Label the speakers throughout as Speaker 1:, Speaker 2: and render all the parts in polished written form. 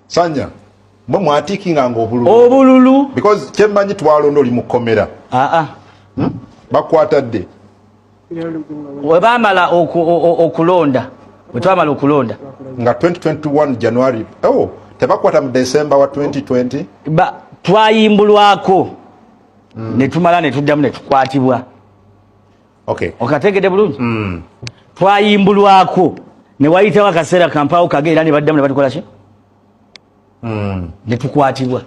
Speaker 1: Sanya mwe mwatikinga
Speaker 2: obululu
Speaker 1: because kyemmanyi twalondo oli mukomera bakwatadde
Speaker 2: we bamala okulonda wetwamala okulonda
Speaker 1: nga 2021 January tebakwata mu December wa 2020
Speaker 2: twayimbulwako ne tumala ne tuddamu ne tukwatibwa okategedde bulungi twayimbulwako ne wayitawo akaseera kampaawo kageera ne baddamu ne batukola ki ne tukwatibwa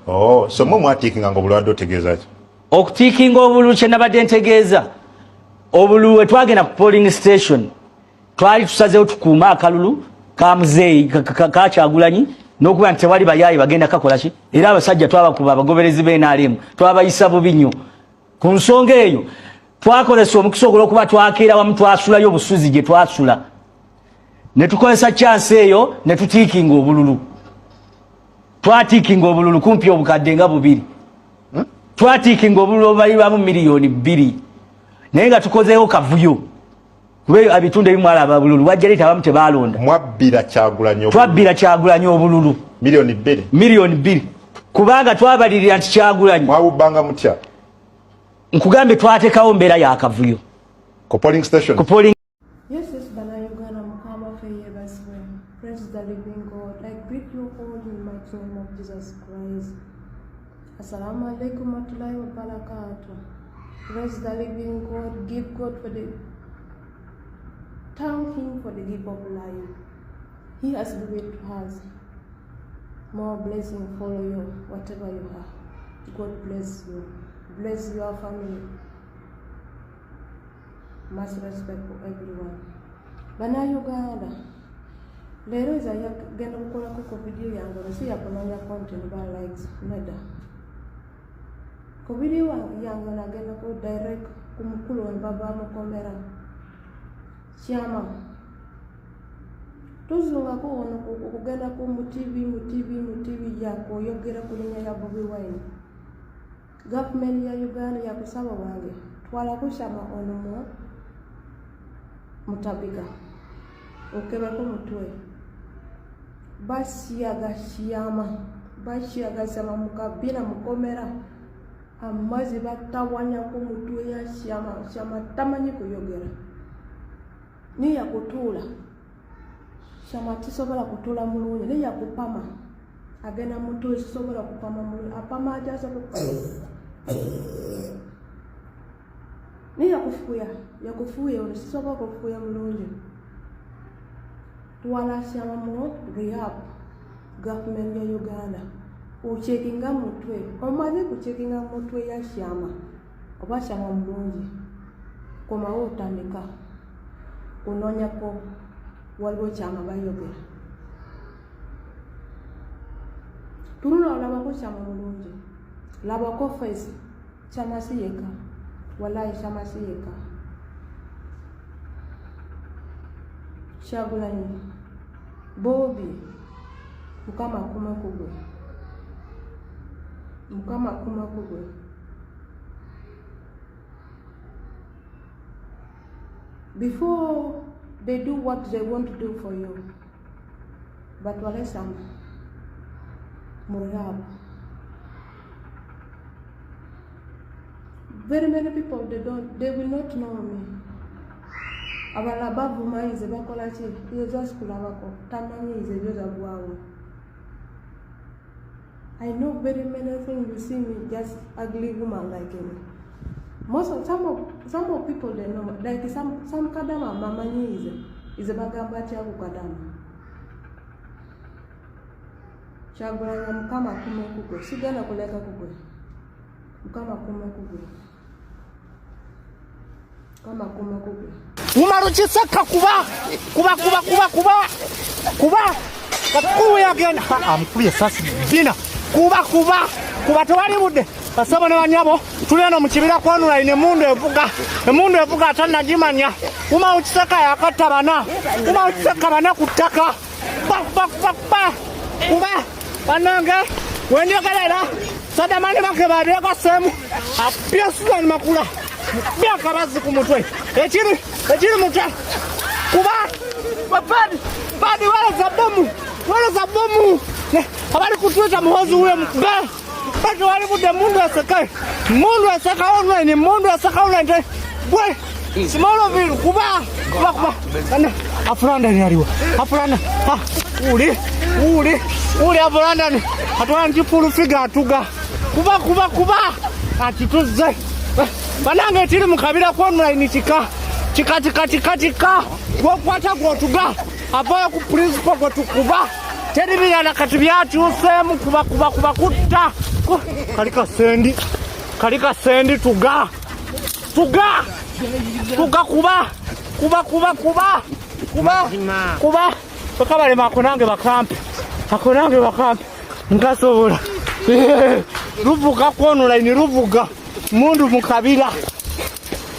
Speaker 1: so mwe mwatikinga obulwadde otegeeza ki
Speaker 2: okutikinga obululu kye nabadde ntegeeza obululu we twagenda ku polling station twali tusazeewo tukuuma akalulu ka muzeeyi ka Kyagulanyi n'okuba nti tewali bayaayi bagenda kakola ki era abasajja twabakuba abagoberezi b'NRM twabayisa bubi nnyo ku nsonga eyo twakozesa omukisa ogw'okuba twakeera wamu twasulayo obusuzi gye twasula ne tukozesa chance eyo ne tutiikinga obululu twatiikinga obululu kumpi obukadde nga 2 twatiikinga obululu obubalirwamu miliyoni 2 naye nga tukozeewo kavuyo kuba abitunde bimwalaba bululu wajja leeta abamu tebaalonda twabbira Kyagulanyi obululu miliyoni 2 kubanga twabalirira nti Kyagulanyi
Speaker 1: mwawubbanga mutya
Speaker 2: nkugambe twateekawo mbeera yakavuyo
Speaker 1: ku polling station
Speaker 3: Yes, Banauganda Mukama Feyebaswe. Praise the living God. I greet you all in the mighty name of Jesus Christ. Assalamu alaikum warahmatullahi wabarakatuh. Praise the living God. Give God for the thank Him for the gift of life. He has given it to us. More blessing follow you, whatever you have. God bless you. Bless your family. Much respect for everyone. Banauganda. Lero is a genda kukola ku video yange basi yakononya content ba likes neda. Ku video yange nagenda ku direct ku mukulu wa baba mukomera. Chama. Tuzunga ko ono kugenda ku mu TV yako yogera kulinya ya Bobi Wine. Government ya Uganda ya kusaba wange. Twala kushama ono mo mutabiga okeba ko mutwe basiyaga sama mukabira mukomera amazi batawanya ko mutwe ya shama tamanyi kuyogera ni ya kutula shama tisobola kutula mulungi ni ya kupama agena mutwe tisobola kupama mulungi apama ajasa ko ni ya kufuya tisobola kufuya mulungi twala shama mu rehab government ya Uganda uchekinga mutwe omaze kuchekinga mutwe ya shama oba shama mulungi koma otandika kunonya ko waliwo chama bayogera turuna olaba ko shama mulungi laba ko face chama siyeka wallahi shama siyeka Kyagulanyi Bobi Mukama kuma kugwe before they do what they want to do for you but walesama murihab very many people they will not know me abalabavu maize bakola ki yoza sikulabako tamanyi ize yoza bwawe I know very many things. You see me just ugly woman like me. Some of people they know like some kadama mamanyi is a bagamba chagu kadama. Kyagulanyi Mukama kume kugwe sigana kuleka kugwe Mukama kume kugwe kama kume kugwe
Speaker 4: umarukisaka kuba kakulu yagenda amkuye sasi bina kuba tewali budde basaba ne banyabo tuleno mu kibira kwanula ine mundu evuga atanagimanya umarukisaka yakatabana umarukisaka bana kutaka kuba banange wenyogerera sadamani bakebadeka semu apia Susan Makula byaka bazi ku mutwe ekiri mutwe kuba badi wala za bomu abali kutwita muhozi uwe mkuga bati wali bude mundu asaka online mundu asaka online we simolo vilu kuba kane afuranda ni aliwa afuranda uli afuranda ni atwa njipulu figa atuga kuba atituze banange tiri mukabira kwa online chika wokwata gwotuga abaye ku principal gwotukuba teri yana kati byatu usemu kuba kutta kalika sendi tuga bakabale makonange bakampe nkasobola ruvuga ku online ruvuga mundu mukabira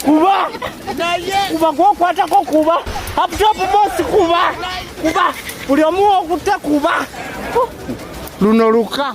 Speaker 4: kuba gwokwata ko kuba laptop boss kuba buli omuwo kutte kuba luno luka